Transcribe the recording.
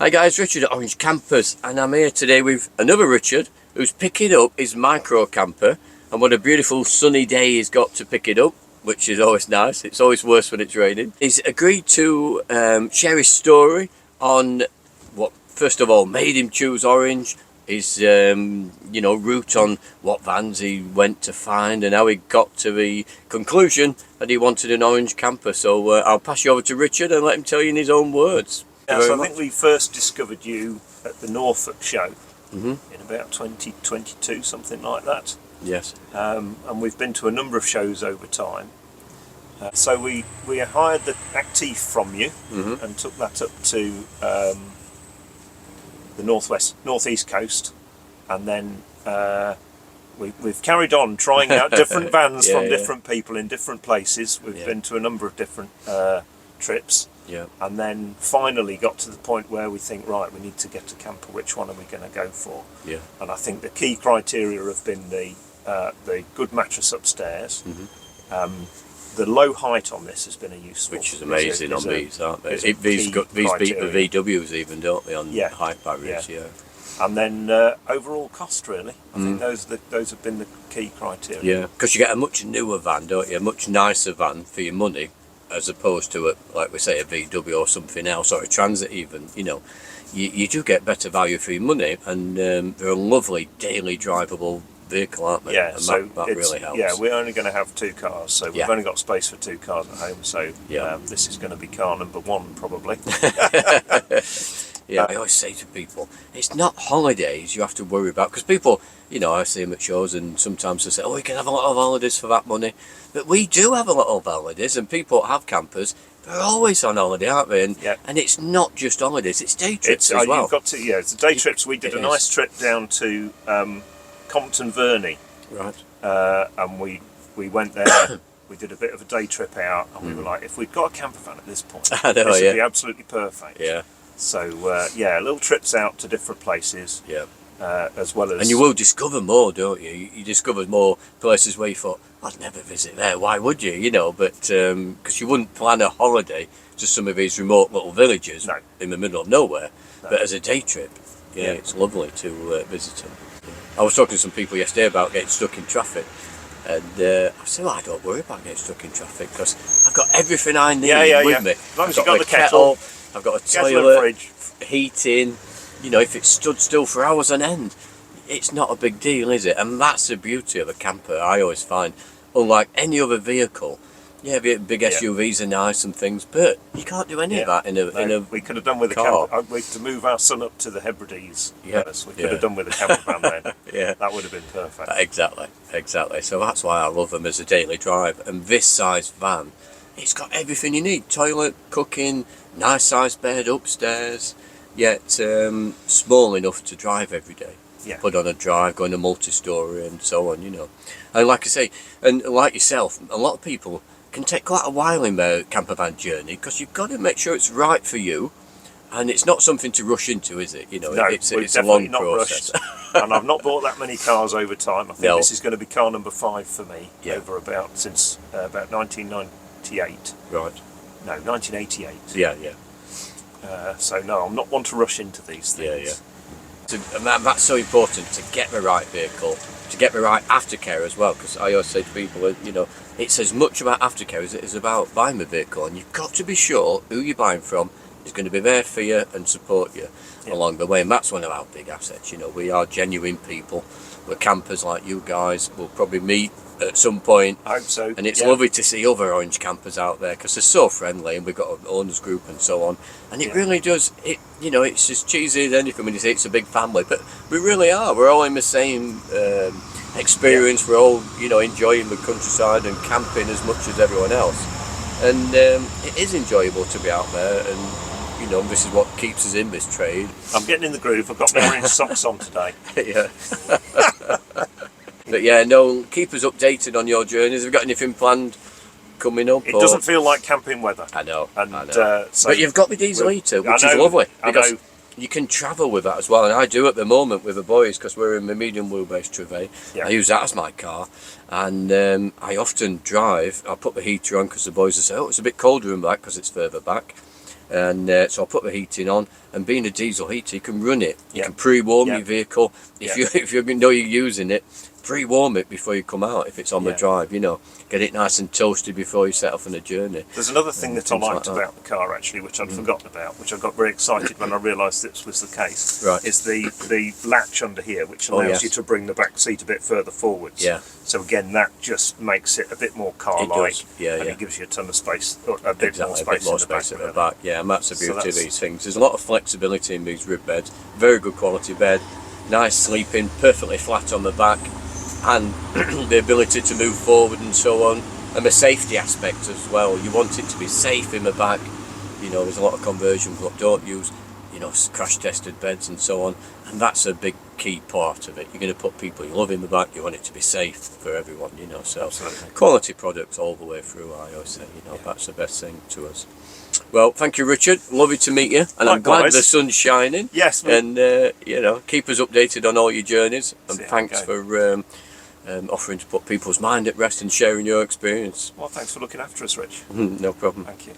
Hi guys, Richard at Orange Campers, and I'm here today with another Richard who's picking up his micro camper, and what a beautiful sunny day he's got to pick it up, which is always nice. It's always worse when it's raining. He's agreed to share his story on what first of all made him choose Orange, his route on what vans he went to find, and how he got to the conclusion that he wanted an Orange camper. So I'll pass you over to Richard and let him tell you in his own words. Yeah, so I think we first discovered you at the Norfolk show in about 2022, something like that. Yes. And we've been to a number of shows over time. So we hired the Active from you and took that up to the northeast coast, and then we've carried on trying out different vans from different people in different places. We've been to a number of different trips. Yeah. And then finally got to the point where we think, right, we need to get a camper. Which one are we going to go for? Yeah. And I think the key criteria have been the good mattress upstairs. The low height on this has been a useful, which is amazing on these, aren't they? These beat the VWs even, don't they, on height barriers? Yeah. And then overall cost, really. I think those have been the key criteria. Yeah, because you get a much newer van, don't you? A much nicer van for your money, as opposed to like we say, a VW or something else, or a Transit even. You do get better value for your money, and they're a lovely daily drivable vehicle, aren't they? Yeah, and so that really helps. Yeah, we're only going to have 2 cars, so we've only got space for 2 cars at home. So this is going to be car number 1 probably. I always say to people, it's not holidays you have to worry about, because people, I see them at shows and sometimes they say, oh, you can have a lot of holidays for that money, but we do have a lot of holidays, and people have campers, they're always on holiday, aren't they? And it's not just holidays, it's day trips as well. You've got to, it's day trips. We did a nice trip down to Compton Verney, right? And we went there. We did a bit of a day trip out, and we were like, if we'd got a camper van at this point, this would be absolutely perfect. Yeah. So little trips out to different places. Yeah. As well as, and you will discover more, don't you? You discover more places where you thought, I'd never visit there. Why would you? But because you wouldn't plan a holiday to some of these remote little villages in the middle of nowhere. But as a day trip, it's lovely to visit them. I was talking to some people yesterday about getting stuck in traffic, and I said, well, I don't worry about getting stuck in traffic because I've got everything I need with me. As long as you've got the kettle, I've got a toilet, fridge, heating. If it's stood still for hours on end, it's not a big deal, is it? And that's the beauty of a camper, I always find. Unlike any other vehicle, big SUVs are nice and things, but you can't do any of that in a we could have done with car. a camper. To move our son up to the Hebrides, we could have done with a camper van then. That would have been perfect. Exactly. So that's why I love them as a daily drive. And this size van, it's got everything you need: toilet, cooking, nice size bed upstairs, yet small enough to drive every day. Put on a drive, going to multi-story and so on, And like I say, and like yourself, a lot of people can take quite a while in their camper van journey, because you've got to make sure it's right for you, and it's not something to rush into, is it? No, it's a long process. And I've not bought that many cars over time. I think this is going to be car number 5 for me since about 1998. Right. No, 1988. Yeah. So no, I'm not one to rush into these things. Yeah. And that's so important, to get the right vehicle, to get the right aftercare as well, because I always say to people, it's as much about aftercare as it is about buying the vehicle, and you've got to be sure who you're buying from is going to be there for you and support you along the way, and that's one of our big assets. We are genuine people. We're campers like you guys. We'll probably meet at some point. I hope so. And it's lovely to see other Orange campers out there, because they're so friendly, and we've got an owners group and so on, and it really does, it's as cheesy as anything when you say it's a big family, but we really are. We're all in the same experience. We're all enjoying the countryside and camping as much as everyone else, and it is enjoyable to be out there, and this is what keeps us in this trade. I'm getting in the groove. I've got my orange socks on today. But keep us updated on your journeys. Have you got anything planned coming up? It doesn't feel like camping weather. I know. So but you've got the diesel heater, which is lovely, because you can travel with that as well, and I do at the moment with the boys, because we're in the medium wheelbase Trevay. I use that as my car, and I often drive. I put the heater on because the boys will say, oh, it's a bit colder in back because it's further back. And so I put the heating on, and being a diesel heater, you can run it. You Yeah. can pre-warm Yeah. your vehicle. If you know you're using it, pre-warm it before you come out if it's on the Yeah. drive, you know. Get it nice and toasted before you set off on a journey. There's another thing that I things like liked that. about the car actually, which I'd forgotten about, which I got very excited when I realised this was the case. Right. Is the latch under here, which allows yes. you to bring the back seat a bit further forwards. Yeah. So again, that just makes it a bit more car-like. It does. Yeah, and yeah. it gives you a ton of space, or a bit more Exactly, space, a bit more in the space back. at the really. back. Yeah, and that's the So beauty of that's- these things. There's a lot of flexibility in these rib beds. Very good quality bed. Nice sleeping, perfectly flat on the back, and the ability to move forward and so on. And the safety aspect as well. You want it to be safe in the back. You know, there's a lot of conversion but don't use, you know, crash tested beds and so on. And that's a big key part of it. You're going to put people you love in the back. You want it to be safe for everyone, you know. So Absolutely. quality products all the way through, I always say, you know, that's the best thing to us. Well, thank you, Richard. Lovely to meet you, and I'm glad Likewise. the sun's shining. Yes, And you know, keep us updated on all your journeys. And See how thanks we for offering to put people's mind at rest and sharing your experience. Well, thanks for looking after us, Rich. No problem. Thank you.